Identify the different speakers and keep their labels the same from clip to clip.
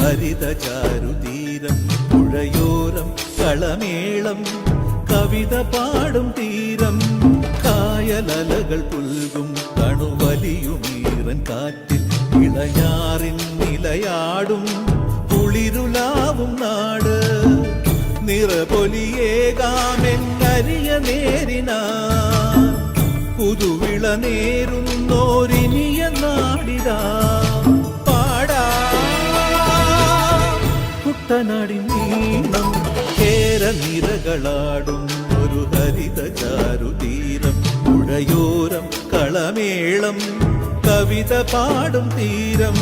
Speaker 1: ഹരിത ചാരുതീരം പുഴയോരം കളമേളം കവിത പാടും തീരം കായലലകൾ പുൽകും കണുവലിയുമീറൻ കാറ്റിൽ ഇളയാറിൻ നിലയാടും കുളിരുലാവും നാട് നിറപൊലിയേകാമെന്നരിയ നേരിനാ പുതുവിള നേരുന്നോരിനിയ നാടിതാ പാടാ കുട്ടനാടിൻ നീണം കേരനിരകളാടും ഒരു ഹരിത ചാരുതീരം പുഴയോരം കളമേളം കവിത പാടും തീരം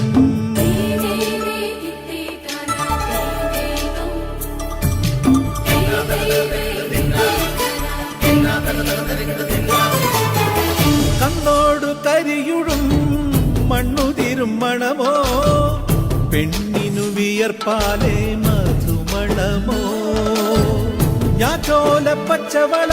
Speaker 1: കണ്ണോടു കരിയുഴും മണ്ണുതിരും മണമോ പെണ്ണിനു വിയർപ്പാലേ മധുമണമോ ഞാറ്റോല പച്ചവള